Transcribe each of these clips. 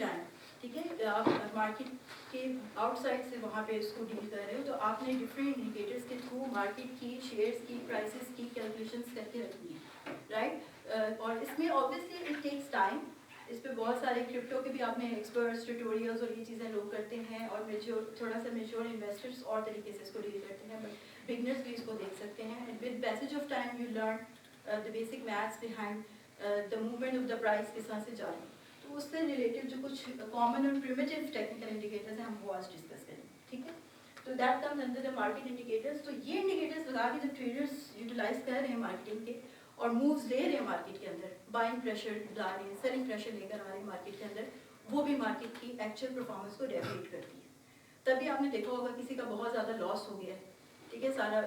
Time, ठीक है, आप मार्केट के आउटसाइड से वहाँ पे इसको डील कर रहे हो, तो आपने डिफरेंट इंडिकेटर्स के थ्रू मार्केट की, शेयर्स की, प्राइसेस की कैलकुलेशंस करके रखनी है, राइट। और इसमें ऑब्वियसली इट टेक्स टाइम, इस पर बहुत सारे क्रिप्टो के भी आपने एक्सपर्ट्स ट्यूटोरियल्स और ये चीज़ें लोग करते हैं, और मेच्योर, थोड़ा सा मेच्योर इन्वेस्टर्स और तरीके से इसको डील करते हैं, बट बिगनर्स भी इसको देख सकते हैं। With passage of time you learn the basic maths behind the movement of the price किस तरह से जा रही है। तो उससे रिलेटेड जो कुछ कॉमन और प्रिमिटिव टेक्निकल इंडिकेटर्स हैं, हम वो आज डिस्कस करेंगे, ठीक है। तो that comes under the market indicators. तो ये इंडिकेटर्स लगा के जब ट्रेडर्स यूटिलाइज कर रहे हैं मार्केटिंग के और मूव्स ले रहे हैं मार्केट के अंदर, बाइंग प्रेशर ला रहे हैं, सेलिंग प्रेशर लेकर आ रहे हैं मार्केट के अंदर, वो भी मार्केट की एक्चुअल परफॉर्मेंस को डेफिनेट करती है। तभी आपने देखा होगा किसी का बहुत ज़्यादा लॉस हो गया है, ठीक है, सारा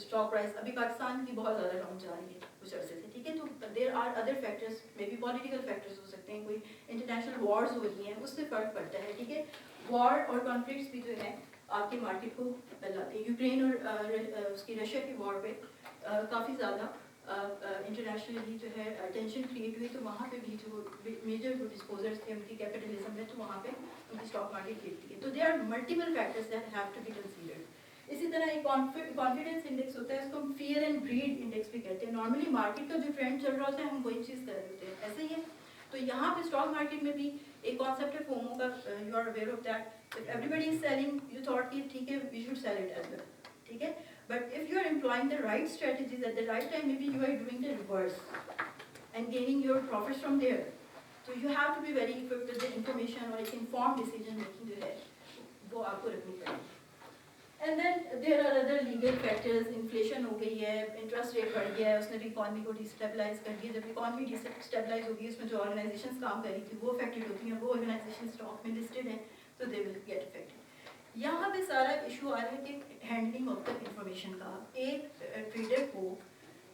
स्टॉक प्राइस, अभी पाकिस्तान की बहुत ज़्यादा डाउन जा रही है कुछ अर्से से, ठीक है। तो there are other factors, may be political factors हो सकते हैं, कोई इंटरनेशनल वॉर्स हो रही हैं, उससे फ़र्क पड़ता है, ठीक है। वॉर और कॉन्फ्लिक्ट्स भी जो है आपके मार्केट को बदलाते हैं। यूक्रेन और उसकी रशिया की वॉर पे काफ़ी ज़्यादा इंटरनेशनली जो है टेंशन क्रिएट हुई, तो वहाँ पे भी जो मेजर जो डिस्पोजर्स थे उनकी कैपिटलिज्म में, तो वहाँ पे उनकी स्टॉक मार्केट गिरती है। तो there are multiple factors that have to be considered. इसी तरह एक कॉन्फिडेंस इंडेक्स होता है, इसको हम फियर एंड ग्रीड इंडेक्स भी कहते हैं। नॉर्मली मार्केट का जो ट्रेंड चल रहा होता है हम वही चीज़ कर रहे होते हैं, ऐसे ही है। तो यहाँ पे स्टॉक मार्केट में भी एक कॉन्सेप्ट है फोमो का, you are aware of that, if everybody is selling you thought कि ठीक है we should sell it as well, ठीक है। But if you are employing the right strategies at the right time, maybe you are doing the reverse and gaining your profits from there. So you have to be very equipped with the information or एक informed decision making जो है वो आपको रखनी पड़ेगी. And then there are other legal factors. Inflation हो गई है, interest rate बढ़ गया है, उसने भी economy को destabilize कर दिया. जब economy destabilize होगी, उसमें जो organizations काम कर रही थी वो affected होती हैं, वो organizations stock में listed हैं, so they will get affected. यहाँ पे सारा इशू आ रहा है कि हैंडलिंग ऑफ द इंफॉर्मेशन का। एक ट्रेडर को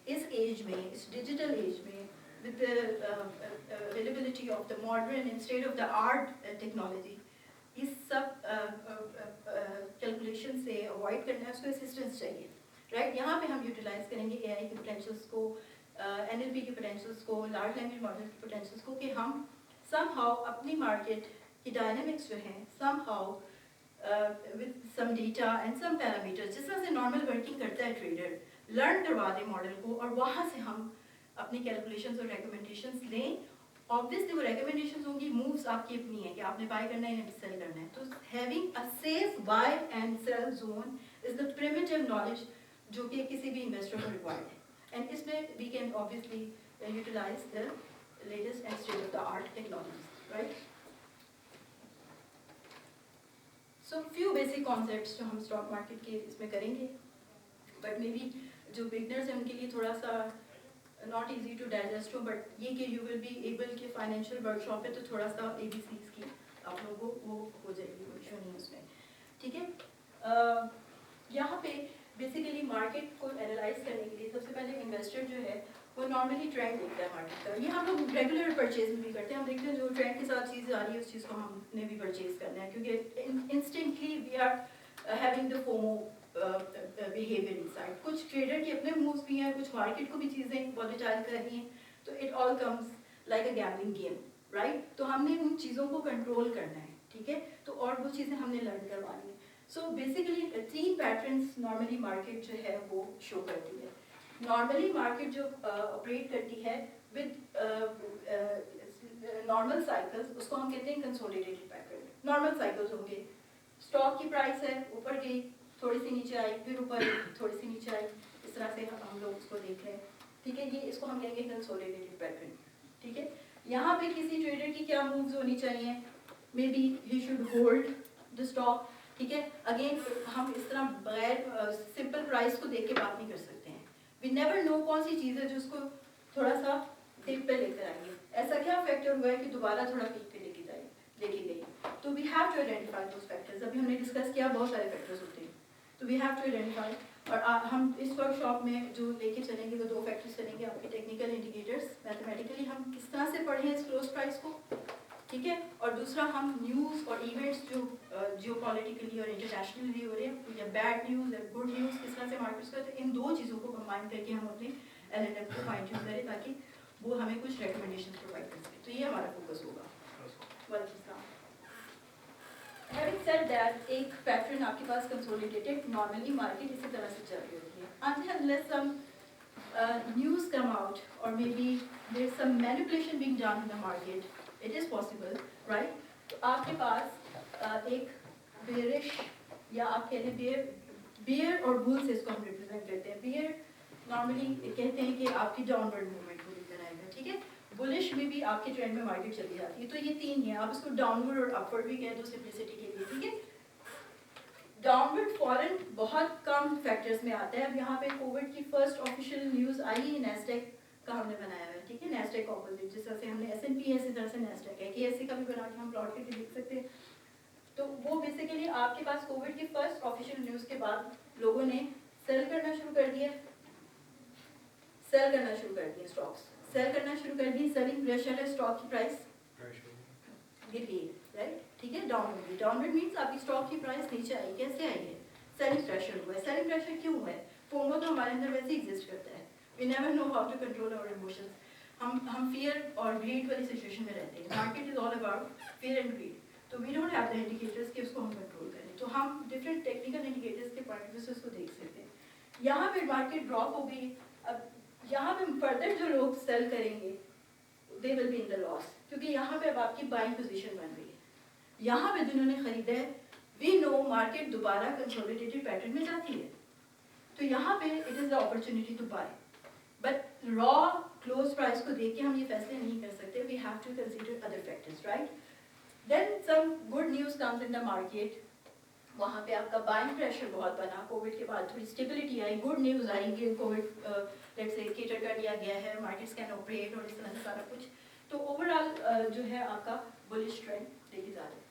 इस एज में, इस डिजिटल एज में, with the availability of the modern and state of the art technology, इस सब कैलकुलेशन से अवॉइड करना है, उसको असिस्टेंस चाहिए, राइट। यहाँ पे हम यूटिलाइज करेंगे एआई के पोटेंशियल्स को, एनएलपी के पोटेंशियल्स को, लार्ज लैंग्वेज मॉडल के पोटेंशियल्स को, कि हम समहाउ अपनी मार्केट की डायनामिक्स जो हैं somehow with some data and some parameters, जिस तरह से नॉर्मल वर्किंग करता है ट्रेडर, लर्न करवा दें मॉडल को, और वहाँ से हम अपनी कैलकुलेशंस और रिकमेंडेशंस लें। ऑब्वियसली वो रिकमेंडेशंस होंगी, मूव्स आपकी अपनी है कि आपने बाय करना है या सेल करना है। तो having a safe buy and sell zone is the primitive knowledge जो कि किसी भी इन्वेस्टर को रिक्वायर्ड है, एंड इसमें we can obviously utilise the latest and state of the art technologies, right. So few basic concepts जो हम stock market के इसमें करेंगे, बट मे बी जो बिगनर्स हैं उनके लिए थोड़ा सा नॉट इजी टू डाइजेस्ट हो, बट ये कि यू विल बी एबल के फाइनेंशियल वर्कशॉप है तो थोड़ा सा ABCs की आप लोगों को वो हो जाएगी, कोई इशू नहीं है उसमें, ठीक है। यहाँ पे बेसिकली मार्केट को एनालाइज करने के लिए सबसे पहले इन्वेस्टर जो है वो नॉर्मली ट्रेंड देखता है मार्केट का। ये हम लोग रेगुलर परचेज में भी करते हैं, हम देखते हैं जो ट्रेंड के साथ चीज़ आ रही है उस चीज़ को हमने भी परचेज करना है, क्योंकि instantly we are having the FOMO behaviour inside. कुछ ट्रेडर के अपने मूव्स भी हैं, कुछ मार्केट को भी चीज़ें वॉलेटाइल कर रही हैं, तो it all comes like a gambling game, right. तो हमने उन चीज़ों को कंट्रोल करना है, ठीक है, तो और वो चीज़ें हमने लर्न करवानी है। So basically 3 patterns normally market जो है वो शो करती है। नॉर्मली मार्केट जो ऑपरेट करती है विद नॉर्मल साइकिल्स, उसको हम कहते हैं कंसोलिडेटेड पैटर्न। नॉर्मल साइकिल्स होंगे, स्टॉक की प्राइस है ऊपर गई, थोड़ी सी नीचे आई, फिर ऊपर थोड़ी सी नीचे आई, इस तरह से हम लोग उसको देख रहे हैं, ठीक है। ये इसको हम कहेंगे कंसोलिडेटेड पैटर्न, ठीक है। यहाँ पे किसी ट्रेडर की क्या मूव्स होनी चाहिए, may be he should hold the stock, ठीक है। अगेन हम इस तरह बगैर सिंपल प्राइस को देख के बात नहीं कर सकते हैं। वी नेवर नो कौन सी चीज़ है जो उसको थोड़ा सा टिप पे लेकर आएंगे, ऐसा क्या फैक्टर हुआ है कि दोबारा थोड़ा पीक पे लेके गई। तो we have to identify those factors. अभी हमने डिस्कस किया बहुत सारे फैक्टर्स होते हैं, तो वी हैव टू आइडेंटिफाई। और हम इस वर्कशॉप में जो लेके चलेंगे वो 2 फैक्टर्स चलेंगे, आपके टेक्निकल इंडिकेटर्स, मैथमेटिकली हम किस तरह से पढ़ें इस क्लोज प्राइस को, ठीक है। और दूसरा हम न्यूज़ और इवेंट्स जो जियोपॉलिटिकली और इंटरनेशनली हो रहे हैं, या बैड न्यूज़ या गुड न्यूज़ किस तरह से मार्केट्स करते हैं, इन 2 चीज़ों को कंबाइन करके हम अपने LNF को फाइन ट्यून करें ताकि वो हमें कुछ रिकमेंडेशन प्रोवाइड कर सके। तो ये हमारा फोकस होगा। दैट एक पैटर्न आपके पास कंसोलिडेटेड नॉर्मली मार्केट इसी तरह से चल रही होती है unless some news come out or maybe there's some manipulation being done in the market, it is possible, right? तो आपके पास एक bearish या आप कह लें bear और bull से इसको हम represent करते हैं. bear नॉर्मली कहते हैं कि आपकी डाउनवर्ड मूवमेंट को लेकर आएगा, ठीक है. बुलिश में भी आपके ट्रेंड में मार्केट चली जाती है. तो ये तीन है, आप इसको डाउनवर्ड और अपवर्ड भी कहें तो सिंप्लिसिटी के लिए, ठीक है. डाउनवर्ड फॉरेन बहुत कम फैक्टर्स में आता है. अब यहाँ पे कोविड की फर्स्ट ऑफिशियल न्यूज़ आई है नेस्डेक का हमने बनाया है, ठीक है. नेस्डेक ऑपोजिट जिस तरह से हमने S&P है इसी तरह से नेस्डेक है कि ऐसे का भी बना के हम प्लॉट करके देख सकते हैं. तो वो बेसिकली आपके पास कोविड की फर्स्ट ऑफिशियल न्यूज़ के बाद लोगों ने सेल करना शुरू कर दिया, स्टॉक्स सेल करना शुरू कर दी. सेलिंग प्रेशर है, स्टॉक की प्राइस गिर गई, राइट, ठीक है. डाउनवर्ड मींस आपकी स्टॉक की प्राइस नीचे आई. कैसे आई है? सेलिंग प्रेशर हुआ है. सेलिंग प्रेशर क्यों हुआ है? फोमो तो हमारे अंदर वैसे एग्जिस्ट करता है. We never know how to control our emotions. हम फियर और ग्रीड वाली सिचुएशन में रहते हैं. Market is all about fear and greed. तो we don't have the indicators कि उसको हम कंट्रोल करें. तो हम डिफरेंट टेक्निकल इंडिकेटर्स के पॉइंट ऑफ व्यू से उसको देख सकते हैं. यहाँ पे मार्केट ड्रॉप हो गई. अब यहाँ पे फर्दर जो लोग सेल करेंगे दे will be in the loss, क्योंकि यहाँ पे अब आपकी बाइंग पोजीशन बन रही है. यहाँ पे जिन्होंने खरीदा है वी नो मार्केट दोबारा कंसोलिडेटेड पैटर्न में जाती है. तो यहाँ पे it is the opportunity to buy. But raw close price को देख के हम ये फैसले नहीं कर सकते. We have to consider other factors, right. Then some good news comes in the market. वहाँ पे आपका बाइंग प्रेशर बहुत बना. कोविड के बाद थोड़ी स्टेबिलिटी आई. गुड न्यूज़ आई कि कोविड लेट्स से केटर कर लिया गया है, मार्केट्स कैन ऑपरेट और इस तरह से सारा कुछ. तो ओवरऑल जो है आपका बुलिश ट्रेंड देखी जा रहा है.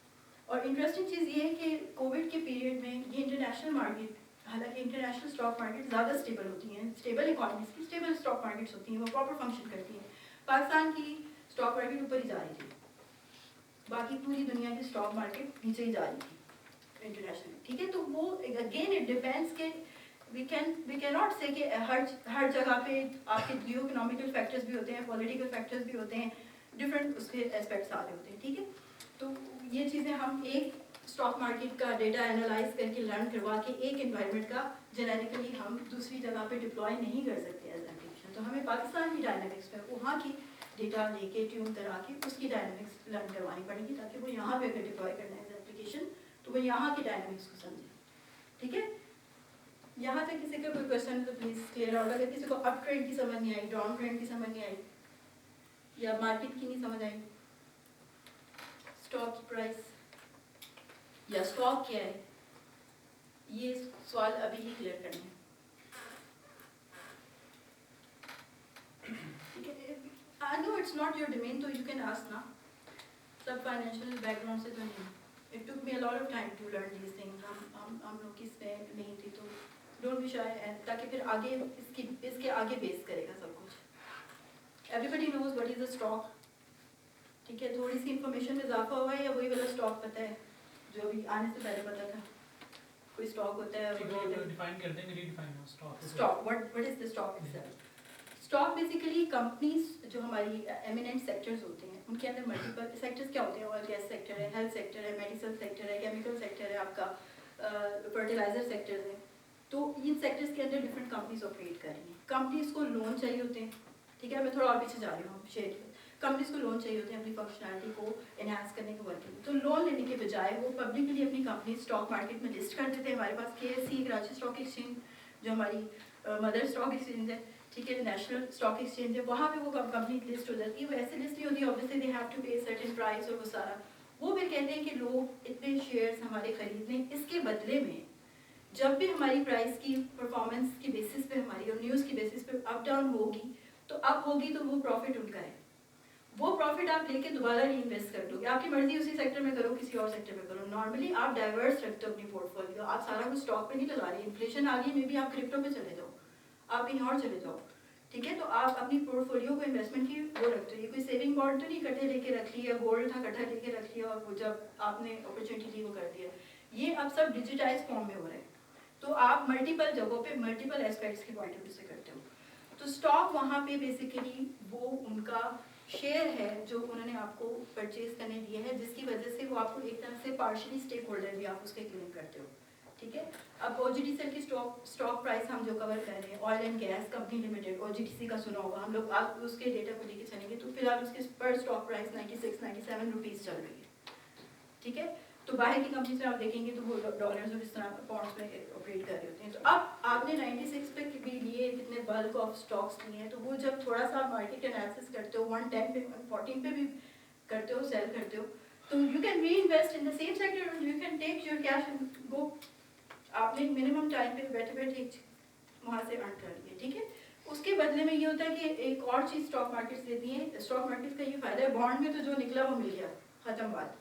और इंटरेस्टिंग चीज़ ये है कि कोविड के पीरियड में ये इंटरनेशनल मार्केट, हालांकि इंटरनेशनल स्टॉक मार्केट ज़्यादा स्टेबल होती हैं. स्टेबल इकॉनमीज की स्टेबल स्टॉक मार्केट्स होती हैं, वो प्रॉपर फंक्शन करती हैं. पाकिस्तान की स्टॉक मार्केट ऊपर ही जा रही थी, बाकी पूरी दुनिया की स्टॉक मार्केट नीचे ही जा रही थी इंटरनेशनल, ठीक है. तो वो अगेन इट डिपेंड्स के we cannot say कि हर जगह पे आपके जियो इकोनॉमिकल फैक्टर्स भी होते हैं, पॉलिटिकल फैक्टर्स भी होते हैं, डिफरेंट उसके एस्पेक्ट्स आ रहे होते हैं, ठीक है. तो ये चीज़ें हम एक स्टॉक मार्केट का डेटा एनालाइज करके लर्न करवा के एक एनवायरनमेंट का जेनेरिकली हम दूसरी जगह पे डिप्लॉय नहीं कर सकते एज एप्लीकेशन. तो हमें पाकिस्तान की डायनामिक्स पे वहाँ की डेटा लेके ट्यून करा के उसकी डायनामिक्स लर्न करवानी पड़ेगी, ताकि वो यहाँ पे अगर डिप्लॉय करना है एज एप्लीकेशन तो वो यहाँ की डायनामिक्स को समझे, ठीक है. यहाँ तक किसी का कोई क्वेश्चन है तो प्लीज़ क्लियर आउट. अगर किसी को अप ट्रेंड की समझ नहीं आई, डाउन ट्रेंड की समझ नहीं आई, या मार्केट की नहीं समझ आई, स्टॉक की प्राइस या स्टॉक क्या है, ये सवाल अभी ही क्लियर करना है, ठीक है. I know it's not your domain, तो यू कैन आस्क ना. सब फाइनेंशियल बैकग्राउंड से तो नहीं. It took me a lot of time to learn these things. हम लोग की इसमें नहीं थी, तो डोंट बी शाय, ताकि फिर आगे इसके आगे बेस करेगा सब कुछ. Everybody knows what is a stock, ठीक है. थोड़ी सी इंफॉर्मेशन में इजाफा हुआ है या वही वाला स्टॉक पता है जो अभी आने से पहले पता था? कोई स्टॉक होता है और डिफाइन कर देंगे. Redefine stock what is the stock itself. Stock basically companies जो हमारी एमिनेंट सेक्टर्स होते हैं उनके अंदर मल्टीपल सेक्टर्स क्या होते हैं. ऑयल गैस सेक्टर है, हेल्थ सेक्टर है, मेडिकल सेक्टर है, केमिकल सेक्टर है, आपका फर्टिलाइजर सेक्टर्स है. तो इन सेक्टर्स के अंदर डिफरेंट कंपनीज ऑपरेट कर रही हैं. कंपनीज को लोन चाहिए होते हैं, ठीक है. मैं थोड़ा और पीछे जा रही हूँ शेयर. कंपनीज को लोन चाहिए होते हैं अपनी फंक्शनैलिटी को एनहांस करने के वर्किंग. तो लोन लेने के बजाय वो पब्लिकली अपनी कंपनी स्टॉक मार्केट में लिस्ट कर देते हैं. हमारे पास KSE कराची स्टॉक एक्सचेंज जो हमारी मदर स्टॉक एक्सचेंज है, ठीक है, नेशनल स्टॉक एक्सचेंज है, वहाँ पे वो कंपनी लिस्ट हो जाती है. वो ऐसे लिस्ट नहीं होती, ऑब्वियसली दे हैव टू पे सर्टेन प्राइस और वो सारा. वो फिर कहते हैं कि लोग इतने शेयर्स हमारे खरीद लें, इसके बदले में जब भी हमारी प्राइस की परफॉर्मेंस की बेसिस पे हमारी और न्यूज़ की बेसिस पे अप डाउन होगी तो अब होगी तो वो प्रॉफिट उनका है. वो प्रॉफिट आप लेके दोबारा री इन्वेस्ट कर दोगे. आपकी मर्जी उसी सेक्टर में करो, किसी और सेक्टर में करो. नॉर्मली आप डाइवर्स रखते हो अपनी पोर्टफोलियो. आप सारा कुछ स्टॉक पे नहीं लगा रहे. इन्फ्लेशन आ गई, मे बी आप क्रिप्टो पे चले जाओ, आप कहीं और चले जाओ, ठीक है. तो आप अपनी पोर्टफोलियो को इन्वेस्टमेंट की वो रखते हो. ये कोई सेविंग बॉन्ड तो नहीं इकट्ठे लेके रख लिया, गोल्ड था इकट्ठा लेके रख लिया और वो जब आपने अपॉर्चुनिटी ली वो कर दिया. ये अब सब डिजिटाइज फॉर्म में हो रहा है. तो आप मल्टीपल जगहों पे मल्टीपल एस्पेक्ट्स के पॉइंट ऑफ व्यू से करते हो. तो स्टॉक वहाँ पे बेसिकली वो उनका शेयर है जो उन्होंने आपको परचेज करने दिया है, जिसकी वजह से वो आपको एक तरह से पार्शियली स्टेक होल्डर भी आप उसके क्लेम करते हो, ठीक है। अब OGTCL की स्टॉक प्राइस हम जो कवर कर रहे हैं, oil and gas company limited, OGTC का सुना होगा, हम लोग आप उसके डेटा को लेके चलेंगे तो फिलहाल उसकी पर स्टॉक प्राइस 96-97 रुपीज़ चल रही है, ठीक है। तो बाहर की कंपनी से आप देखेंगे तो वो डॉलर्स और इस तरह पाउंड्स में ऑपरेट कर रहे होते हैं। तो अब आपने 96 पे भी लिए, कितने बल्क ऑफ स्टॉक्स लिए हैं, तो वो जब थोड़ा सा मार्केट एनालिसिस करते हो, 110 पे 114 पे भी करते हो, सेल करते हो, तो you can reinvest in the same sector, you can take your cash and go. आपने मिनिमम टाइम पे बैठे बैठे वहाँ से अर्न कर लिए, ठीक है। उसके बदले में ये होता है कि एक और चीज़ स्टॉक मार्केट्स देती है। स्टॉक मार्केट्स का ये फायदा है, बॉन्ड में तो जो निकला वो मिल गया, खत्म बात,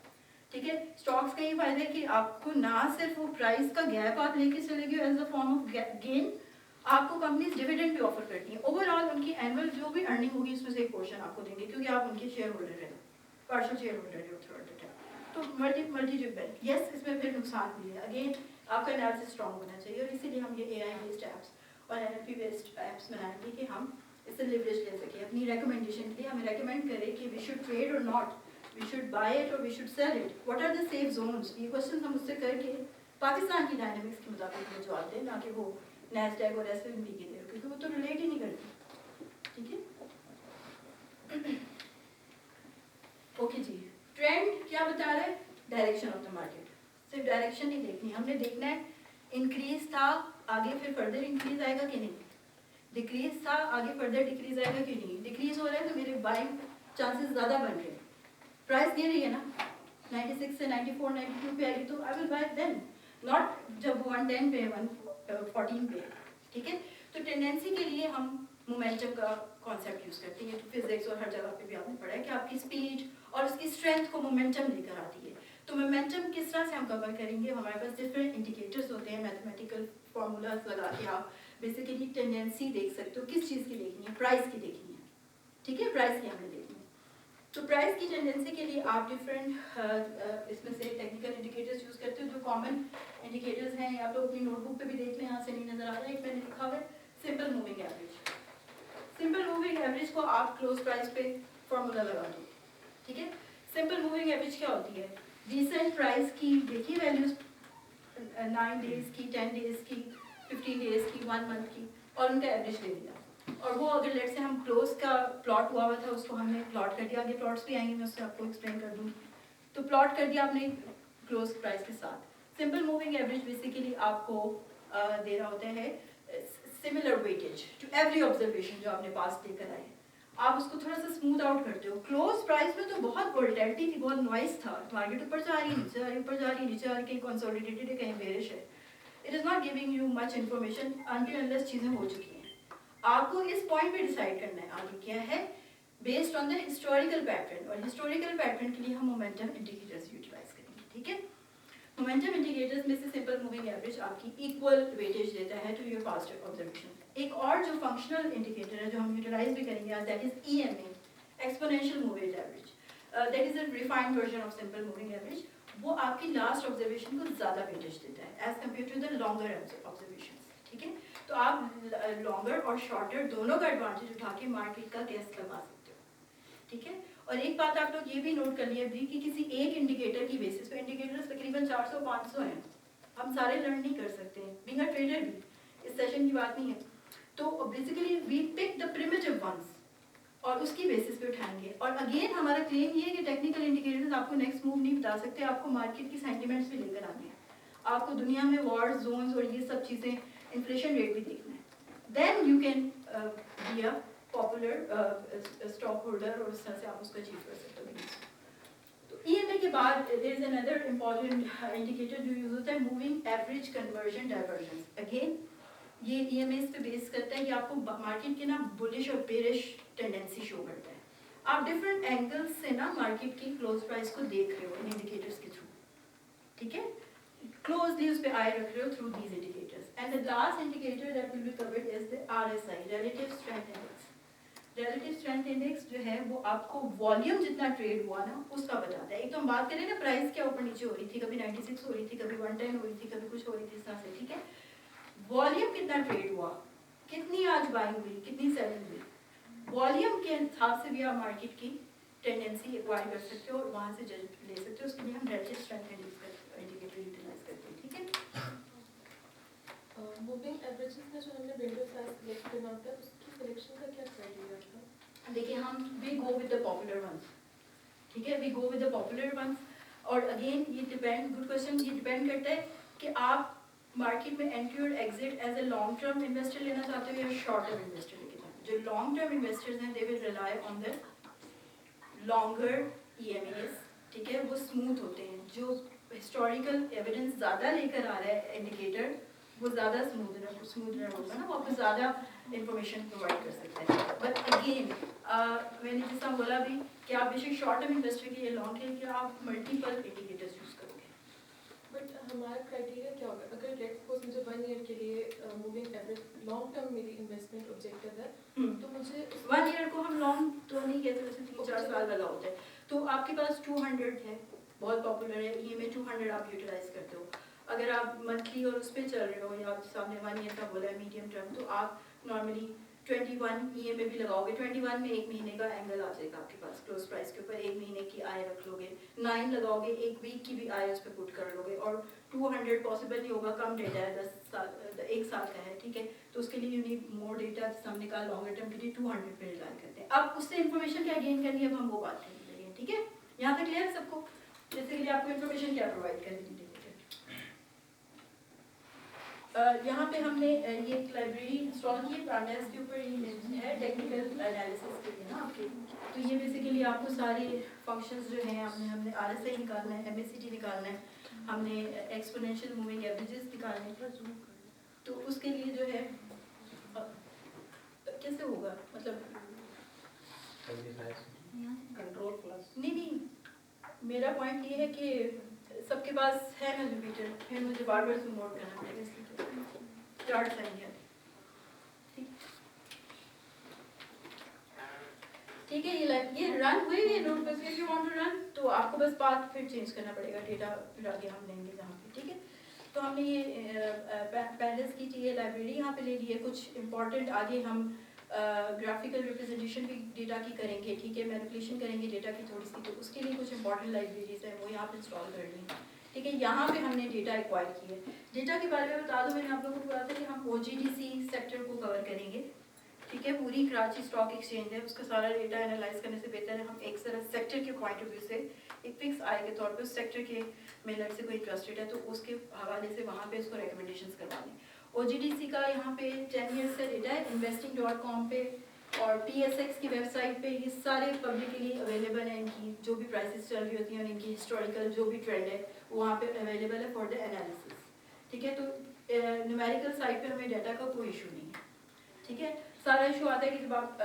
ठीक है। स्टॉक्स का ये फायदा है कि आपको ना सिर्फ वो प्राइस का गैप आप लेके चलेंगे as a form of gain, आपको कंपनीज डिविडेंड भी ऑफर करती हैं। ओवरऑल उनकी एनुअल जो भी अर्निंग होगी उसमें से एक पोर्शन आपको देंगे, क्योंकि आप उनके शेयर होल्डर हैं, पार्शियल शेयर होल्डर है थ्रू आउट द टाइम। तो मल्टी डिपेंड, यस इसमें फिर नुकसान भी है। अगेन आपका एनालिसिस स्ट्रॉन्ग होना चाहिए, और इसीलिए हम ये AI बेस्ड ऐप्स और NLP बेस्ड ऐप्स बनाएंगे कि हम इससे लिवरेज ले सकें अपनी रिकमेंडेशन के लिए। हमें रिकमेंड करें कि we should trade or not, we should buy it or we should sell it, what are the safe zones. ये क्वेश्चन हम उससे करके पाकिस्तान की डायनामिक्स के मुताबिक वो जवाब दें, ना कि वो नैस्डैक और SNP की दे, क्योंकि वो तो रिलेट ही नहीं करती, ठीक है। ओके जी, ट्रेंड क्या बता रहा है? Direction of the market. सिर्फ डायरेक्शन नहीं देखनी, हमने देखना है इंक्रीज था, आगे फिर फर्दर इंक्रीज आएगा कि नहीं, डिक्रीज था, आगे फर्दर डिक्रीज आएगा कि नहीं। डिक्रीज हो रहा है तो मेरे बाइंग चांसेस ज़्यादा बन रहे हैं, प्राइस गिर रही है ना 96 से 94 92 पे आएगी तो I will buy then, not जब 110 पे 114 पे, ठीक है। तो टेंडेंसी के लिए हम मोमेंटम का कॉन्सेप्ट यूज करते हैं, तो फिजिक्स और हर जगह पे भी आपने पढ़ा है कि आपकी स्पीड और उसकी स्ट्रेंथ को मोमेंटम लेकर आती है। तो मोमेंटम किस तरह से हम कवर करेंगे, हमारे पास डिफरेंट इंडिकेटर्स होते हैं, मैथमेटिकल फार्मूलाज लगा के आप बेसिकली टेंडेंसी देख सकते हो। किस चीज़ की देखनी है? प्राइस की देखनी है, ठीक है, प्राइस की हमने देखनी है। तो प्राइस की टेंडेंसी के लिए आप डिफरेंट इसमें से टेक्निकल इंडिकेटर्स यूज करते हो। जो कॉमन इंडिकेटर्स हैं आप लोग अपनी नोटबुक पे भी देख लें, यहाँ से नहीं नजर आ रहा है, एक मैंने लिखा हुआ है simple moving average. Simple moving average को आप क्लोज प्राइस पे फॉर्मूला लगा दो, ठीक है। सिंपल मूविंग एवरेज क्या होती है? रिसेंट प्राइस की देखी वैल्यूज 9 डेज की, 10 डेज की, 15 डेज की, 1 मंथ की, और उनका एवरेज ले लिया। और वो अगर लेट से हम क्लोज का प्लॉट हुआ था उसको हमने प्लॉट कर दिया, आगे प्लॉट्स भी आएंगे मैं उससे आपको एक्सप्लेन कर दूँगी। तो प्लॉट कर दिया आपने क्लोज प्राइस के साथ। सिंपल मूविंग एवरेज बेसिकली आपको दे रहा होता है similar weightage to every observation जो आपने पास लेकर आए, आप उसको थोड़ा सा स्मूथ आउट करते हो। क्लोज प्राइस में तो बहुत वोलेटिलिटी थी, बहुत नॉइस था, मार्केट ऊपर जा रही है, नीचे आ रही, ऊपर जा रही है, नीचे आ रही, कहीं कंसोलिडेटेड है, कहीं बेरिश है। It is not giving you much information until unless चीजें हो चुकी हैं। आपको इस पॉइंट पे डिसाइड करना है आगे क्या है, based on the historical pattern, और हिस्टोरिकल पैटर्न के लिए हम मोमेंटम इंडिकेटर्स यूटिलाइज करेंगे, ठीक है। मोमेंटम इंडिकेटर्स में से सिंपल मूविंग एवरेज आपकी इक्वल वेटेज देता है टू योर पास्ट ऑब्जर्वेशन। एक और जो फंक्शनल इंडिकेटर है जो हम यूटिलाइज भी करेंगे आज, that is EMA, exponential moving average, that is a refined version of simple moving average. वो आपकी लास्ट ऑब्जर्वेशन को ज़्यादा वेटेज देता है as compare to the longer observation, ठीक है। तो आप लॉन्गर और शॉर्टर दोनों का एडवांटेज उठा के मार्केट का गेस लगा सकते हो, ठीक है। और एक बात आप लोग ये भी नोट कर लिए अभी कि किसी एक इंडिकेटर की बेसिस पे, इंडिकेटर्स तकरीबन 400-500 हैं, हम सारे लर्न नहीं कर सकते हैं, बीइंग अ ट्रेडर भी, इस सेशन की बात नहीं है। तो basically we pick the primitive ones और उसकी बेसिस पे उठाएंगे। और अगेन हमारा क्लेम ये है कि टेक्निकल इंडिकेटर्स आपको नेक्स्ट मूव नहीं बता सकते, आपको मार्केट की सेंटिमेंट्स भी लेकर आने हैं, आपको दुनिया में वॉर जोन्स और ये सब चीज़ें, इन्फ्लेशन रेट भी देखना है। Then you can be a popular stock holder, और उस तरह से आप उसको अचीव कर सकते हो। तो EMA के बाद there is another important indicator जो यूज होता है, moving average convergence divergence. Again ये EMA पे बेस करता है कि आपको मार्केट के ना बुलिश और बेरिश टेंडेंसी शो करता है। आप डिफरेंट एंगल्स से ना मार्केट की क्लोज प्राइस को देख रहे हो इन इंडिकेटर्स के थ्रू, ठीक है, क्लोजली उस पे आई रख रहे हो through these indicators. And the last indicator that will be covered is the RSI, relative strength index. Relative strength index जो है वो आपको वॉल्यूम जितना ट्रेड हुआ ना उसका बताता है। एक तो हम बात करें ना प्राइस क्या ऊपर नीचे हो रही थी, कभी 96 हो रही थी, कभी 110 हो रही थी, कभी कुछ हो रही थी, इस तरह से, ठीक है। वॉल्यूम कितना ट्रेड हुआ, कितनी आज बाइंग हुई, कितनी सेलिंग हुई, वॉल्यूम के हिसाब से भी आप मार्केट की टेंडेंसी एक्वायर कर सकते हो और वहाँ से जज ले सकते हो। उसके लिए हम रिलेटिव यहाँ पर, उसकी सिलेक्शन का क्या क्राइटेरिया था? देखिए हम we go with the popular ones, ठीक है, we go with the popular ones. और अगेन ये डिपेंड, गुड क्वेश्चन, ये डिपेंड करता है कि आप मार्केट में एंट्री और exit as a long term investor लेना चाहते हो या शॉर्ट टर्म इन्वेस्टर लेके चाहते हो। जो लॉन्ग टर्म इन्वेस्टर्स हैं they will rely on the longer EMAs, ठीक है, वो स्मूथ होते हैं। जो हिस्टोरिकल एविडेंस ज़्यादा लेकर आ रहा है इंडिकेटर, वो ज़्यादा स्मूथर होगा ना, वो आपको ज़्यादा इंफॉर्मेशन प्रोवाइड कर सकता है। बट अगेन मैंने जिस तरह बोला भी कि आप बेशक शॉर्ट टर्म इन्वेस्टर के लिए, लॉन्ग के लिए आप मल्टीपल इंडिकेटर्स यूज़ करोगे। बट हमारा क्राइटेरिया क्या होगा? अगर लेट्स सपोज मुझे 1 ईयर के लिए मूविंग एवरेज लॉन्ग टर्म मेरी इन्वेस्टमेंट ऑब्जेक्टिव है, तो मुझे 1 ईयर को हम लॉन्ग तो नहीं कहते, वैसे 3-4 साल वाला होता है। तो आपके पास 200 है, बहुत पॉपुलर है, EMA 200 आप यूटिलाइज करते हो। अगर आप मंथली और उस पर चल रहे हो या आप सामने 1 ईयर का बोला है मीडियम टर्म, तो आप नॉर्मली 21 EMA भी लगाओगे। 21 में 1 महीने का एंगल आ जाएगा आपके पास, क्लोज प्राइस के ऊपर 1 महीने की आय रख लोगे। 9 लगाओगे, 1 वीक की भी आय उस पर पुट कर लोगे। और 200 पॉसिबल नहीं होगा, कम डेटा है, 1 साल का है, ठीक है, तो उसके लिए यू नीड मोर डेटा। जिस हमने कहा लॉन्गर टर्म के लिए 200 पे रिलाई करते हैं। अब उससे इन्फॉर्मेशन क्या गेन करनी है, अब हम वो बात करेंगे, ठीक है। यहाँ तक क्लियर है सबको? बेसिकली आपको इन्फॉर्मेशन क्या प्रोवाइड करेगी? यहाँ पे हमने ये एक लाइब्रेरी इंस्टॉल की है, ब्रांडेस के ऊपर ये है टेक्निकल एनालिसिस के लिए ना आपके। तो ये बेसिकली आपको सारे फंक्शंस जो हैं, हमने RSI निकालना है, MACD निकालना है, हमने एक्सपोनेंशियल मूविंग एवरेजेस निकालने हैं। तो उसके लिए जो है कैसे होगा, मतलब कंट्रोल प्लस नहीं, मेरा पॉइंट ये है कि सबके पास है ना जुपिटर, फिर मुझे बार बार जूम आउट करना पड़ेगा, इसलिए चार्ट साइन है, ठीक है। ये रन हुए ये नोट बस, if you want to run तो आपको बस पाथ फिर चेंज करना पड़ेगा, डेटा फिर आगे हम लेंगे जहाँ पे, ठीक है। तो हमने ये पैलेस की थी ये लाइब्रेरी यहाँ पे ले ली है। कुछ इंपॉर्टेंट आगे हम ग्राफिकल रिप्रेजेंटेशन भी डेटा की करेंगे, ठीक है, मैनिपुलेशन करेंगे डेटा की थोड़ी सी, तो उसके लिए कुछ इंपॉर्टेंट लाइब्रेरीज है वो यहाँ पे इंस्टॉल कर ली, ठीक है। यहाँ पे हमने डेटा एक्वायर की है। डेटा के बारे में बता दो, मैंने आप लोगों को बताया था कि हम OGDC सेक्टर को कवर करेंगे, ठीक है। पूरी कराची स्टॉक एक्सचेंज है, उसका सारा डेटा एनालाइज करने से बेहतर है हम एक तरह सेक्टर के पॉइंट ऑफ व्यू से एक फिक्स आय के तौर पे उस सेक्टर के में लड़ से कोई इंटरेस्टेड है तो उसके हवाले से वहाँ पे उसको रिकमेंडेशंस करवा दें। OGDC का यहाँ पे 10 ईयर्स का डेटा है investing.com पे, और PSX की वेबसाइट पे ये सारे पब्लिकली अवेलेबल है। इनकी जो भी प्राइसेस चल रही होती हैं और इनकी हिस्टोरिकल जो भी ट्रेंड है वो वहाँ पे अवेलेबल है फॉर द एनालिसिस, ठीक है। तो न्यूमेरिकल साइड पे हमें डाटा का कोई इशू नहीं है, ठीक है। सारा इशू आता है कि जब आप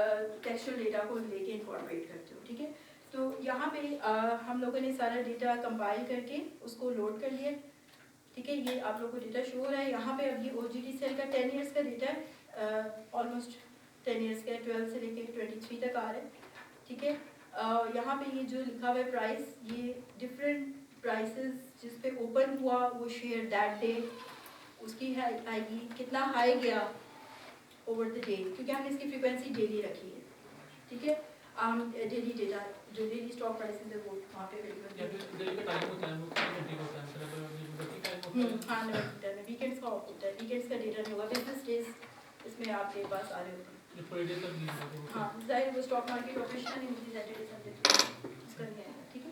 टेक्सचुअल डेटा को लेके इन्फॉर्मेट करते हो, ठीक है। तो यहाँ पे हम लोगों ने सारा डेटा कंपाइल करके उसको लोड कर लिया, ठीक है। ये आप लोगों को डेटा शो हो रहा है यहाँ पे। अब ये OGDCL का 10 ईयर्स का डेटा है, ऑलमोस्ट 10 ईयर्स का, 12 से लेके 23 तक आ रहा है, ठीक है। यहाँ पे ये जो लिखा हुआ है प्राइस, ये डिफरेंट प्राइसेस जिस पे ओपन हुआ वो शेयर दैट डे, उसकी आएगी कितना हाई गया ओवर द डे, क्योंकि हमने इसकी फ्रीक्वेंसी डेली रखी है, ठीक है। डेली डेटा जो डेली स्टॉक प्राइसेस है वो वहाँ पे हाँ वीकेंड्स का ऑफ होता है, वीकेंड्स का डेटा नहीं होगा, बिजनेस डेज इसमें आपके पास आ रहे होते हैं। हाँ जाहिर वो स्टॉक मार्केट ऑपरेशन नहीं होती सैटरडे संडे उसका नहीं आएगा, ठीक है।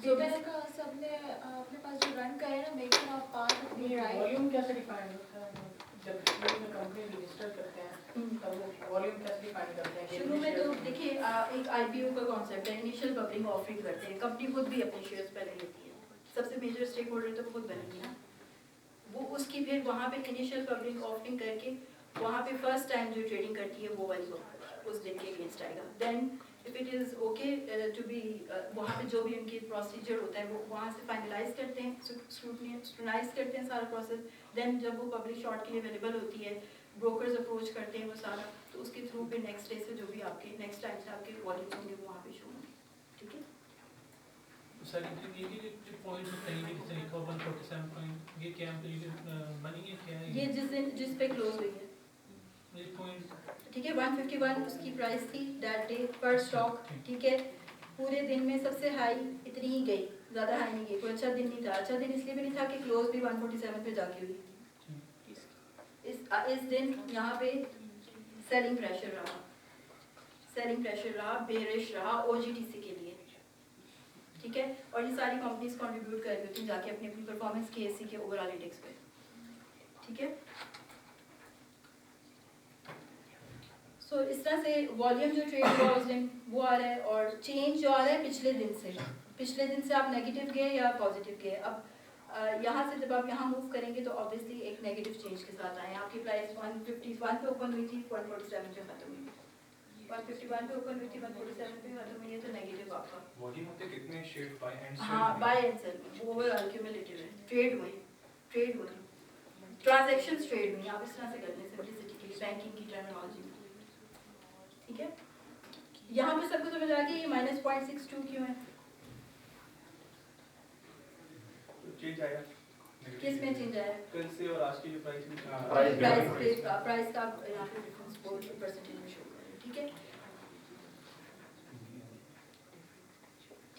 डेटा का सबने अपने पास जो रन करे ना, मेक श्योर आप पास अपनी राइट वॉल्यूम कैसे डिफाइन होता है? जब में कंपनी रजिस्टर करते हैं तब वो वॉल्यूम कैसे डिफाइन करते हैं? शुरू में तो देखिए एक IPO का कॉन्सेप्ट है, इनिशियल पब्लिक ऑफरिंग करते हैं, कंपनी खुद भी अपने शेयर्स पहले लेती है, सबसे मेजर स्टेक होल्डर तो खुद बनेगी ना वो, उसकी फिर वहाँ पे इनिशियल पब्लिक ऑफरिंग करके वहाँ पे फर्स्ट टाइम जो ट्रेडिंग करती है वो वाली उस दिन के अगेंस्ट आएगा। Then if it is okay to be, वहाँ पे जो भी उनकी प्रोसीजर होता है वो वहाँ से फाइनलाइज करते हैं, स्क्रूटनाइज करते हैं सारा प्रोसेस। देन जब वो पब्लिक शॉर्ट के लिए अवेलेबल होती है, ब्रोकर्स अप्रोच करते हैं वो सारा, तो उसके थ्रू पे नेक्स्ट डे से जो भी आपके नेक्स्ट टाइम से आपके वॉल्यूम्स होंगे वो वहाँ पे शो होंगे, ठीक है। सर ये जो पॉइंट बताइए कि लिखा हुआ 147 पॉइंट, ये क्या मनी है क्या है? ये जिस पे क्लोज हुई है ये पॉइंट, ठीक है। 151 उसकी प्राइस थी दैट डे पर स्टॉक, ठीक है। पूरे दिन में सबसे हाई इतनी ही गई, ज़्यादा हाई नहीं गई, कोई अच्छा दिन नहीं था। अच्छा दिन इसलिए भी नहीं था कि क्लोज भी 147 पे जाके हुई, इस दिन यहाँ पे सेलिंग प्रेशर रहा, बेरिश रहा OGTC के लिए, ठीक है। और ये सारी कंपनीज कंट्रीब्यूट कर रही होती हैं जाके अपनी परफॉर्मेंस KSE के ओवरऑल इंडेक्स पे, ठीक है। सो इस तरह से वॉल्यूम जो ट्रेड वॉज वो आ रहा है, और चेंज जो आ रहा है पिछले दिन से आप नेगेटिव गए या पॉजिटिव गए। अब यहाँ से जब आप यहाँ मूव करेंगे तो ऑब्वियसली एक नेगेटिव चेंज के साथ आए। आपकी प्राइस 151 पे ओपन हुई थी, 147 पे खत्म हुई, 151 पे ओपन हुई थी, 147 पे खत्म हुई है, तो नेगेटिव आपका। वॉल्यूम होते कितने शेयर बाय एंड सेल? हाँ, buy and sell overall cumulative है, ट्रेड हुई ट्रांजैक्शंस ट्रेड हुई। आप इस तरह से करते हैं सिंपलिसिटी के लिए बैंकिंग की टर्मिनोलॉजी में, ठीक है। यहाँ पे सबको समझ आ गया ये -0.62 क्यों है, चेंज आया किस में चेंज आया? कल से और आज की जो प्राइस में प्राइस का यहाँ पे डिफरेंस परसेंटेज में शो कर रहा है, ठीक है।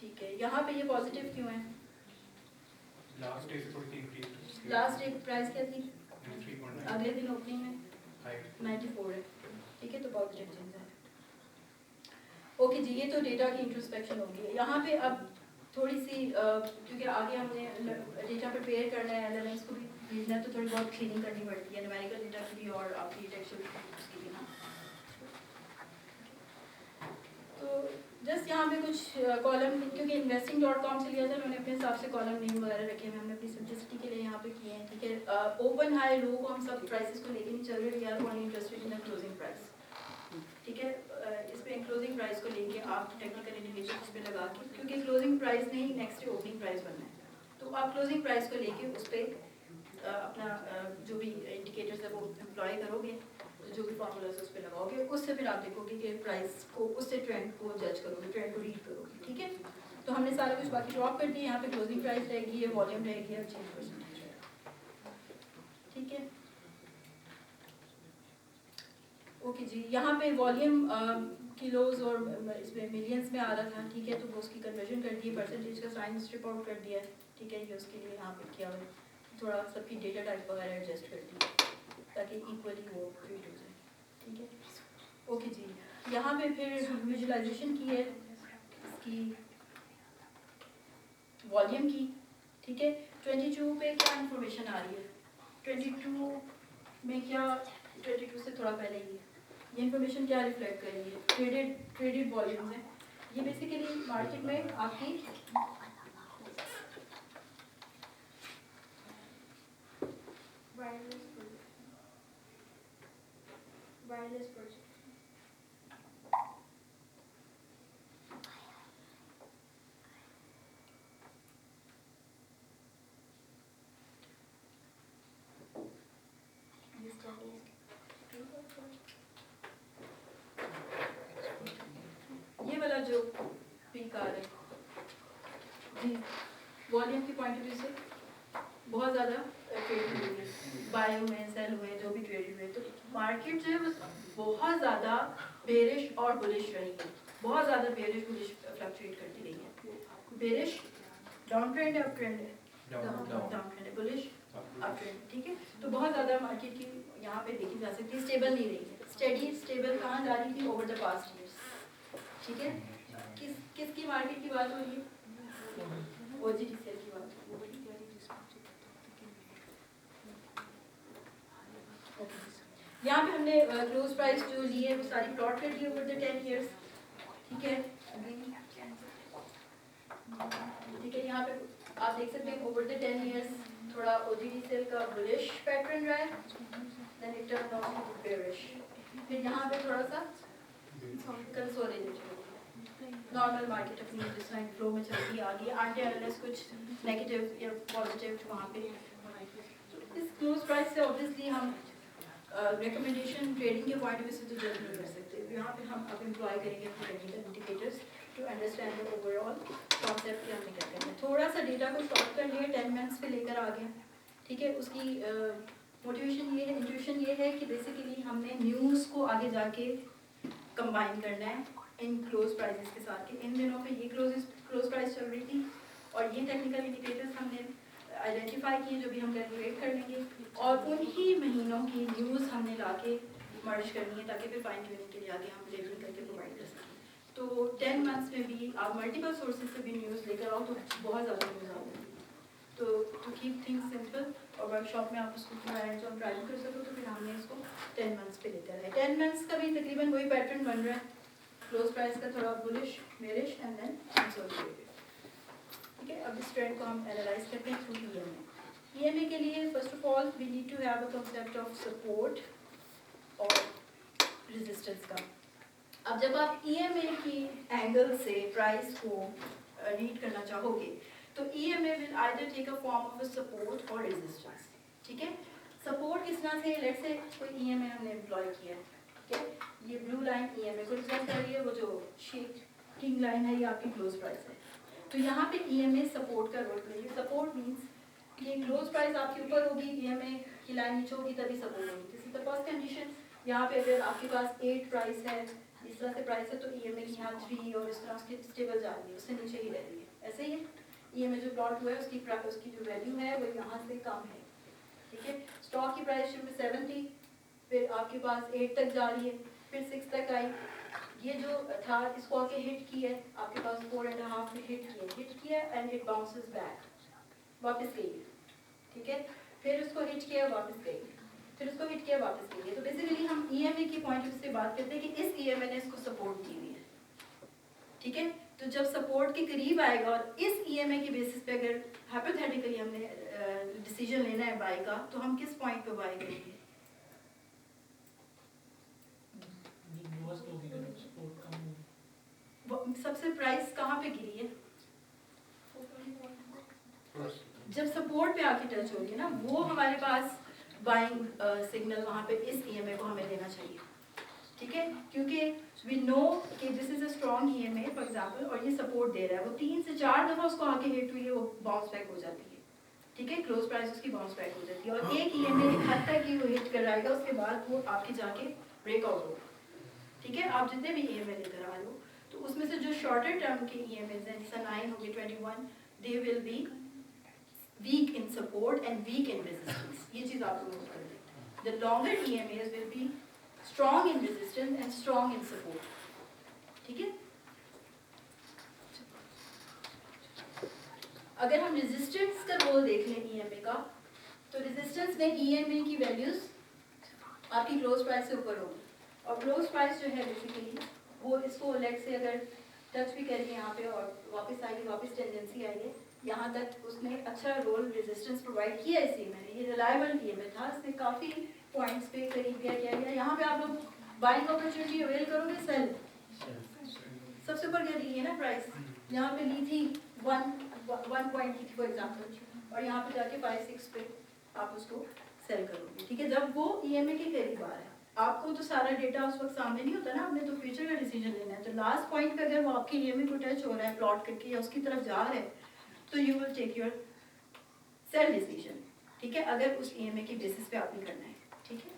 ठीक है, यहाँ पे ये पॉजिटिव क्यों है? लास्ट डे से थोड़ी सी इंक्रीज, लास्ट डे प्राइस क्या थी? 3.9, अगले दिन ओपनिंग में 94 है, ठीक है, तो पॉजिटिव चेंज है। ओके जी, ये तो डेटा की इंट्रोस्पेक्शन होगी। यहाँ पे अब थोड़ी सी क्योंकि आगे हमने डेटा प्रिपेयर करना है, LLMs को भी भेजना है, तो थोड़ी बहुत क्लीनिंग करनी पड़ती है न्यूमेरिकल डेटा की भी और आपकी टेक्सचुअल की भी ना। तो जस्ट यहाँ पे कुछ कॉलम, क्योंकि investing.com से लिया था, उन्होंने अपने हिसाब से कॉलम नेम वगैरह रखे हैं, हमने अपनी सिंपलिसिटी के लिए यहाँ पे किए हैं, ठीक है। ओपन हाई लो को हम सब प्राइसेस को लेके नहीं चल रहे, we are only interested in the closing price, ठीक है। इस पे क्लोजिंग प्राइस को लेके आप टेक्निकल इंडिकेशन इस पे लगा के, क्योंकि क्लोजिंग प्राइस नहीं नेक्स्ट डे ओपनिंग प्राइस बनना है, तो आप क्लोजिंग प्राइस को लेके उस पर अपना जो भी इंडिकेटर्स है वो एम्प्लॉय करोगे, जो भी फॉर्मूलाज उस पर लगाओगे, उससे फिर आप देखोगे कि प्राइस को, उससे ट्रेंड को जज करोगे, ट्रेंड को रीड करोगे, ठीक है। तो हमने सारा कुछ बाकी ड्रॉप कर दिया, यहाँ पे क्लोजिंग प्राइस रहेगी, ये वॉल्यूम रहेगी, और चेंज परसेंटेज रहेगा, ठीक है। ओके जी, यहाँ पे वॉल्यूम किलोज और इसमें मिलियंस में आ रहा था, ठीक है, तो वो उसकी कन्वर्जन कर दी, परसेंटेज का साइन स्ट्रिप आउट कर दिया, ठीक है, ये उसके लिए यहाँ पे किया हुआ है, थोड़ा सबकी डेटा टाइप वगैरह एडजस्ट कर दी ताकि इक्वली वो ट्रीट हो जाए, ठीक है। ओके जी, यहाँ पे फिर विजुअलाइजेशन की है इसकी वॉल्यूम की, ठीक है। 22 पे क्या इंफॉर्मेशन आ रही है, 22 में क्या, 22 से थोड़ा पहले ही ये इंफॉर्मेशन क्या रिफ्लेक्ट कर रही है, ट्रेडेड वॉल्यूम्स है। ये बेसिकली मार्केट में आपकी वायरलेस प्रोजेक्ट ये वाला जो पीक आ रहा है जी, वॉल्यूम की पॉइंट ऑफ व्यू से बहुत ज़्यादा ट्रेड हुई है, बाय हुए, सेल हुए, जो भी ट्रेड हुए, तो मार्केट जो है वो बहुत ज़्यादा बेरिश और बुलिश रही है, बहुत ज़्यादा बेरिश बुलिश फ्लक्चुएट करती रही है। बेरिश डाउन ट्रेंड है, अप ट्रेंड है, डाउन ट्रेंड है, बुलिश अप ट्रेंड, ठीक है। तो बहुत ज़्यादा मार्केट की यहाँ पे देखी जा सकती है, स्टेबल नहीं रही है, स्टेडी स्टेबल कहाँ जा रही थी, ओवर द पास्ट ईयर्स, ठीक है। किसकी मार्केट की बात हो रही है, OGTCL की बात हो रही है। यहाँ पे हमने क्लोज प्राइस जो ली है वो सारी प्लॉट कर दी ओवर द 10 इयर्स, ठीक है। ठीक है, यहाँ पे आप देख सकते हैं ओवर द 10 इयर्स थोड़ा OGTCL का बुलिश पैटर्न रहा है, then it turn out to bearish, फिर यहाँ पे थोड़ा सा कंसोलिडेट हो गया, नॉर्मल मार्केट अपनी जिस लाइन फ्लो में चलती है आगे, आगे अनलेस कुछ नेगेटिव या पॉजिटिव वहाँ पे। इस क्लोज प्राइस से ऑब्वियसली हम रिकमेंडेशन ट्रेडिंग के पॉइंट ऑफ व्यू से तो जज नहीं कर सकते, यहाँ पे हम अब एम्प्लॉय करेंगे अपने technical indicators to understand the overall concept कि हमने क्या करना है। थोड़ा सा डेटा को शॉर्ट कर लिया, 10 मिनट्स पे लेकर आ गया, ठीक है। उसकी मोटिवेशन ये है, इंट्यूशन ये है कि बेसिकली हमने न्यूज़ को आगे जाके कंबाइन करना है इन क्लोज प्राइसेस के साथ, कि इन दिनों पे ये क्लोज प्राइस चल रही थी और ये टेक्निकल इंडिकेटर्स हमने आइडेंटिफाई किए जो भी हम कैलकुलेट कर लेंगे, और उन्हीं महीनों की न्यूज़ हमने लाके मर्ज करनी है ताकि फिर फाइन ट्यूनिंग के लिए आगे हम लेबलिंग करके प्रोवाइड कर सकें। तो 10 मंथ्स में भी आप मल्टीपल सोर्सेज से भी न्यूज़ लेकर आओ तो बहुत ज़्यादा न्यूज़ आ जाएगी। तो कीप थिंग्स सिंपल, और वर्कशॉप में आप उसको थोड़ा हैंड्स ऑन ट्राई कर सको, तो फिर हमने इसको 10 मंथ्स पे लेकर आए। 10 मंथ्स का भी तकरीबन वही पैटर्न बन रहा है, क्लोज प्राइस का थोड़ा bullish, bearish and then consolidated. ठीक है, अब इस ट्रेंड को हम एनालाइज करते हैं थ्रू ईएमए। ईएमए के लिए first of all we need to have a concept of support और रेजिस्टेंस का। अब जब आप ईएमए की एंगल से प्राइस को रीड करना चाहोगे तो EMA will either take a form of a support और रेजिस्टेंस। ठीक है, सपोर्ट किस तरह से, लेट्स से कोई ईएमए हमने एम्प्लॉय किया है, ठीक है, ये ब्लू लाइन ईएमए को रिप्रेजेंट कर रही है, वो जो शेकिंग लाइन है ये आपकी क्लोज प्राइस है। तो यहाँ पे ईएमए सपोर्ट का रोल प्ले। सपोर्ट मींस कि क्लोज प्राइस आपके ऊपर होगी, ईएमए की लाइन नीचे होगी, तभी सपोर्ट होगी। This is the first condition. यहाँ पे अगर आपके पास 8 प्राइस है, इस तरह से प्राइस है, तो ईएमए की यहाँ 3 और इस तरह उसकी स्टेबल जा रही है, उससे नीचे ही रह रही है। ऐसे ही ईएमए जो प्लॉट हुआ है उसकी जो वैल्यू है वो यहाँ से कम है। ठीक है, स्टॉक की प्राइस शुरू में 7 थी, फिर आपके पास 8 तक जा रही है, फिर 6 तक आई, ये जो था इसको आके हिट किया है, आपके पास 4.5 में हिट किया एंड इट बाउंसेस बैक, वापस गई। ठीक है, फिर उसको हिट किया, वापस गई, फिर उसको हिट किया, वापस गई। तो बेसिकली हम ईएमए की पॉइंट ऑफ व्यू से बात करते हैं कि इस ईएमए ने इसको सपोर्ट दी हुई है। ठीक है, तो जब सपोर्ट के करीब आएगा और इस ईएमए की बेसिस पे अगर हाइपोथेटिकली हमने डिसीजन लेना है बाय का, तो हम किस पॉइंट पे बाय करेंगे? सबसे प्राइस कहाँ पे गिरी है? जब सपोर्ट पे आके टच होगी ना, वो हमारे पास बाइंग सिग्नल वहाँ पे इस ईएमए को हमें देना चाहिए। ठीक है, क्योंकि वी नो कि this is a strong EMA for example, और ये सपोर्ट दे रहा है, वो 3 से 4 दफा उसको आके हिट हुई है, वो बाउंस बैक हो जाती है। ठीक है, क्लोज प्राइस उसकी बाउंस बैक हो जाती है, और एक ईएमए एक हद तक ही वो हिट कर जाएगा, उसके बाद वो आपके जाके ब्रेकआउट होगा। ठीक है, आप जितने भी ईएमए लेकर आ रहे हो, तो उसमें से जो शॉर्टर टर्म के ईएमए हैं, जैसा 9 हो गए, 21, they will be weak in support and weak in resistance. ये चीज आप लोग नोट कर लें। The longer EMAs will be strong in resistance and strong in support. ठीक है, अगर हम रेजिस्टेंस का रोल देख लें ईएमए का, तो रेजिस्टेंस में ईएमए की वैल्यूज आपकी क्लोज प्राइस से ऊपर होगी, और क्लोज प्राइस जो है बेसिकली वो इसको लेट से अगर टच भी करेंगे यहाँ पे और वापस आएगी, वापस टेंडेंसी आएगी यहाँ तक, उसने अच्छा रोल रेजिस्टेंस प्रोवाइड किया इस ईएमए ने। ये रिलायबल ईएमए था, इसने काफ़ी पॉइंट्स पे करीब गया। यहाँ पे आप लोग बाइंग अपॉर्चुनिटी अवेल करोगे, सेल सबसे ऊपर क्या दी है ना प्राइस, यहाँ पे ली थी 1 पॉइंट की थी फॉर एग्जाम्पल, और यहाँ पे जाके 5-6 पे आप उसको सेल करोगे। ठीक है, जब वो ईएमए के करीब आ रहा है, आपको तो सारा डेटा उस वक्त सामने नहीं होता ना, आपने तो फ्यूचर का डिसीजन लेना है। तो लास्ट पॉइंट पे अगर वो आपके ईएमए को टच हो रहा है प्लॉट करके या उसकी तरफ जा रहा है, तो you will take your sell decision. ठीक है, अगर उस ईएमए की बेसिस पे आपने करना है। ठीक है,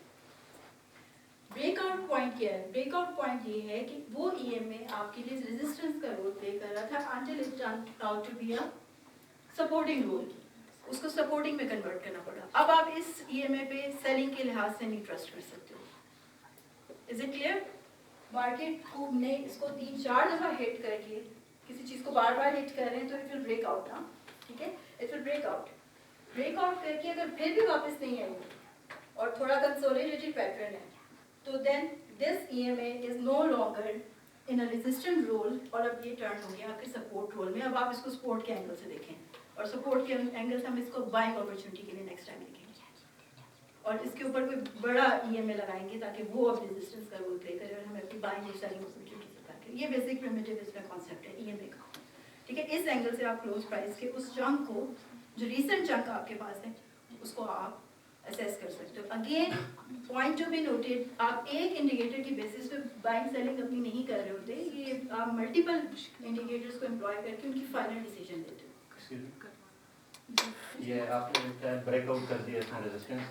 ब्रेकआउट पॉइंट क्या है? ब्रेकआउट पॉइंट ये है कि वो ईएमए आपके लिए रेजिस्टेंस का रोल प्ले कर रहा था until it turned out to be a supporting role, उसको सपोर्टिंग में कन्वर्ट करना पड़ा। अब आप इस ईएमए पे सेलिंग के लिहाज से नहीं ट्रस्ट कर सकते हो। Is it clear? मार्केट को ने इसको 3-4 दफा हिट करके किसी चीज को बार बार हिट कर रहे हैं, तो इट विल ब्रेक आउट ना। ठीक है, इट विल ब्रेक आउट करके अगर फिर भी वापस नहीं आई और थोड़ा कंसोलिडेटेड पैटर्न है, तो then this EMA is no longer in a resistant role, और अब ये टर्न हो गया आपके सपोर्ट रोल में। अब आप इसको सपोर्ट के एंगल से देखें, और सपोर्ट के एंगल से हम इसको बाइंग अपॉर्चुनिटी के लिए नेक्स्ट टाइम देखेंगे, और इसके ऊपर कोई बड़ा ईएमए लगाएंगे ताकि वो अब रेजिस्टेंस का रोल प्ले करे और हमें अपनी बाइंग और सेलिंग अपॉर्चुनिटी से करके। ये बेसिक प्रिमिटिव इसका कॉन्सेप्ट है ईएमए का। ठीक है, इस एंगल से आप क्लोज प्राइस के उस चंक को, जो रीसेंट चंक आपके पास है, उसको आप असेस कर सकते हो। Again point to be noted, आप एक इंडिकेटर की बेसिस पे बाइंग सेलिंग अपनी नहीं कर रहे होते, ये आप मल्टीपल इंडिकेटर्स को एम्प्लॉय करके उनकी फाइनल डिसीजन लेते हो। ये आपने ब्रेकआउट कर दिया इसमें रेजिस्टेंस,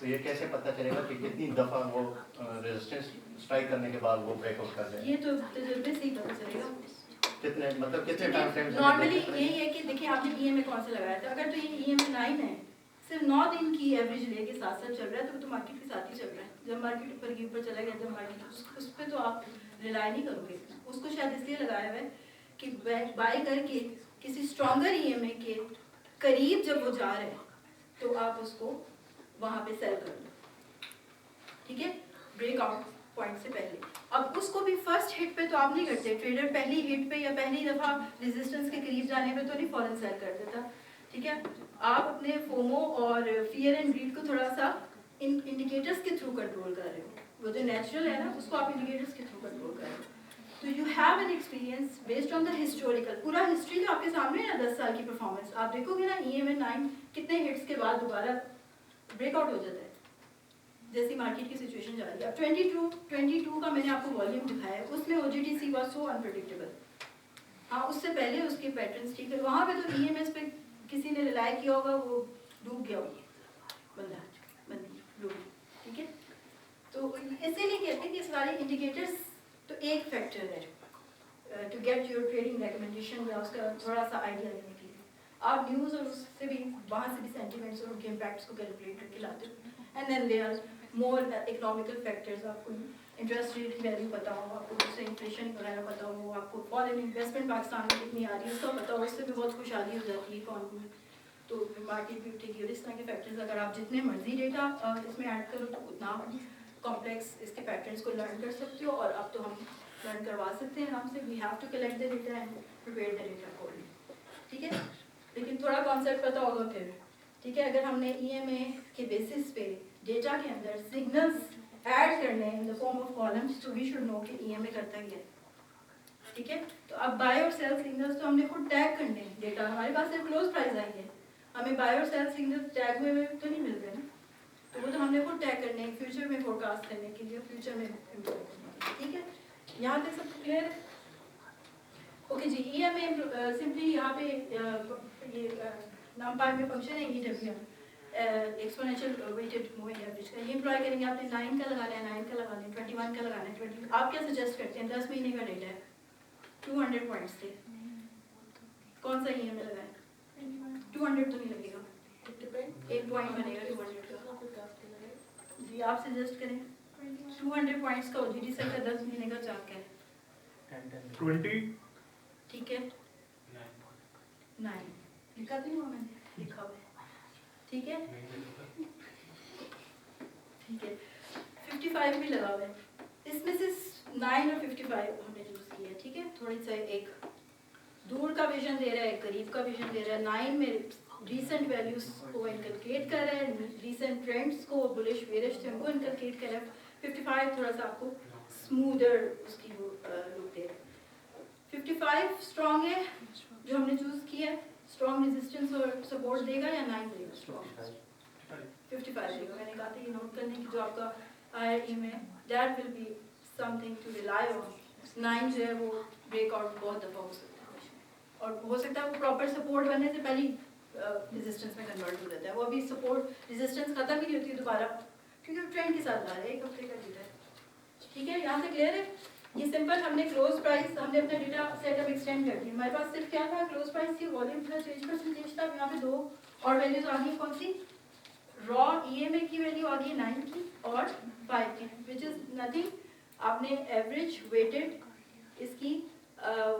तो ये कैसे पता चलेगा कि कितनी दफा वो रेजिस्टेंस स्ट्राइक करने के बाद वो ब्रेकआउट कर जाए? ये तो तजुर्बे से ही पता चलेगा। कितने मतलब कितने टाइम फ्रेम नॉर्मली यही है कि देखिए आपने ईएमए कौन सा लगाया था, अगर तो ये ईएमए 9 है, सिर्फ 9 दिन की एवरेज लेके साथ साथ चल रहा है, तो वो तो मार्केट के साथ ही चल रहा है। जब मार्केट ऊपर की ऊपर चला गया, जब मार्केट उस पर तो आप रिलाई नहीं करोगे। उसको शायद इसलिए लगाया हुआ है कि बाय करके किसी स्ट्रॉन्गर ईएमए के करीब जब वो जा रहे हैं तो आप उसको वहाँ पे सेल कर दो, ठीक है, ब्रेकआउट पॉइंट से पहले। अब उसको भी फर्स्ट हिट पे तो आप नहीं करते, ट्रेडर पहली हिट पे या पहली दफा रेजिस्टेंस के करीब जाने पे तो नहीं फौरन सेल कर देता, ठीक है। आप अपने फोमो और फियर एंड ग्रीड को थोड़ा सा इंडिकेटर्स के थ्रू कंट्रोल कर रहे हो, वो जो नेचुरल है ना उसको आप इंडिकेटर्स के थ्रू कंट्रोल कर रहे हो। तो you have an experience based on the historical, पूरा हिस्ट्री तो आपके सामने है ना, 10 साल की परफॉर्मेंस आप देखोगे ना, ईएमए 9 कितने हिट्स के बाद दोबारा ब्रेकआउट हो जाता है जैसी मार्केट की सिचुएशन जा रही है। अब 22 का मैंने आपको वॉल्यूम दिखाया है, उसमें ओजीटीसी वाज सो अनप्रेडिक्टेबल। हाँ, उससे पहले उसके पैटर्न्स ठीक है, वहाँ पे तो ईएमएस पे किसी ने रिलाई किया होगा, वो डूब गया होगा बंदी डूब, ठीक है। तो इसीलिए कहते हैं कि सारे इंडिकेटर्स तो एक फैक्टर है to get your trading recommendation या उसका थोड़ा सा आइडिया लेने के लिए। आप न्यूज़ और उससे भी वहाँ से भी सेंटिमेंट्स और उनके इम्पैक्ट्स को कैलकुलेट करके लाते हो। And then there are more economical factors, आपको इंटरेस्ट रेट वैल्यू पता हो, आपको उससे इन्फ्लेशन वगैरह पता हो, आपको फॉरेन इन्वेस्टमेंट पाकिस्तान में कितनी आ रही है उसका पता हो, उससे भी बहुत खुशहाली हो जाती है इकॉनमी में, तो मार्केट भी उठेगी। और इस तरह के फैक्टर्स अगर आप जितने मर्जी डेटा इसमें ऐड करो तो उतना कॉम्प्लेक्स इसके पैटर्न्स को लर्न कर सकते हो। और अब तो हम लर्न करवा सकते हैं हमसे, we have to collect the data and prepare the data accordingly, ठीक है। लेकिन थोड़ा कॉन्सेप्ट पता होगा फिर, ठीक है। अगर हमने ईएमए के बेसिस पे डेटा के अंदर सिग्नल्स ऐड करने in the form of columns, तो वी शुड नो कि ईएमए करता क्या है, ठीक है। तो अब बाय और सेल सिग्नल्स तो हमने खुद टैग करने हैं डेटा, हमारे पास सिर्फ क्लोज प्राइस आई है, हमें बाय और सेल सिग्नल टैग हुए तो नहीं मिल रहे ना, तो वो तो हमने खुद टैग करने हैं फ्यूचर में फोरकास्ट करने के लिए, फ्यूचर में इम्प्रूव करने के लिए, ठीक है। यहाँ तक सब क्लियर है? ओके जी। ईएमए सिंपली यहाँ पे ये नंपाई में फंक्शन है ईडब्ल्यूएम, एक्सपोनेंशियल वेटेड मूविंग एवरेज का, ये एम्प्लॉय करेंगे। आपने 9 का लगाना है, 9 का लगाना है, 21 का लगाना है, 20 आप क्या सजेस्ट करते हैं? 10 महीने का डेटा है, 200 पॉइंट्स थे, कौन सा ईएमए लगाए? 200 तो नहीं लगेगा, एक पॉइंट बनेगा 200 का जी। आप सजेस्ट करें 200 पॉइंट्स का ओजीडी सेल का 10 महीने का चार्ट है 20, ठीक है। 9 लिखा तो नहीं हुआ मैंने, लिखा हुआ है, ठीक है, ठीक है। 55 भी लगा हुआ है, इसमें से 9 और 55 हमने चूज किया, ठीक है। थोड़ी सा एक दूर का विजन दे रहा है, करीब का विजन दे रहा है। 9 में रीसेंट वैल्यूज को इनकलकेट कर रहा है, रीसेंट ट्रेंड्स को, बुलिश बेरिश थे उनको इनकलकेट कर रहा है। 55 थोड़ा सा आपको स्मूदर उसकी वो लुक दे रहा है। 55 स्ट्रॉन्ग है जो हमने चूज किया है, स्ट्रॉन्ग रेजिस्टेंस और सपोर्ट देगा या 9 देगा? स्ट्रॉन्ग 55 देगा। मैंने कहा था ये नोट करने की, जो आपका आईआरई में that will be something to rely on. 9 जो है वो ब्रेकआउट बहुत दफा हो सकता है और हो सकता है वो प्रॉपर सपोर्ट बनने से पहले रेजिस्टेंस में कन्वर्ट हो जाता है। वो अभी सपोर्ट रेजिस्टेंस खत्म ही नहीं होती दोबारा, क्योंकि ट्रेंड के साथ आ रहा है, एक हफ्ते का डेटा है, ठीक है। यहाँ से क्लियर है? ये सिंपल, हमने क्लोज प्राइस, हमने अपना डेटा सेटअप एक्सटेंड कर दिया। हमारे पास सिर्फ क्या था? क्लोज प्राइस थी, वॉल्यूम प्लस रेंज परसेंटेज था। यहाँ पे दो और वैल्यूज आ गई, कौन सी? रॉ ईएमए की वैल्यू आ गई 9 की और 5 की, विच इज नथिंग, आपने एवरेज वेटेड इसकी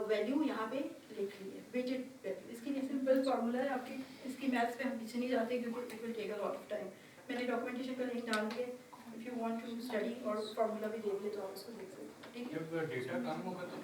वैल्यू यहाँ पे लिख ली है, वेटेड वैल्यू। इसके लिए सिंपल फार्मूला है आपकी, इसकी मैथ्स पे हम पीछे नहीं जाते क्योंकि it will take a lot of time. मैंने डॉक्यूमेंटेशन का लिंक डाल दिया, if you want to study और फार्मूला भी दे दिया तो आप उसको देख सकते हैं, ठीक है। जब डेटा कम होगा तो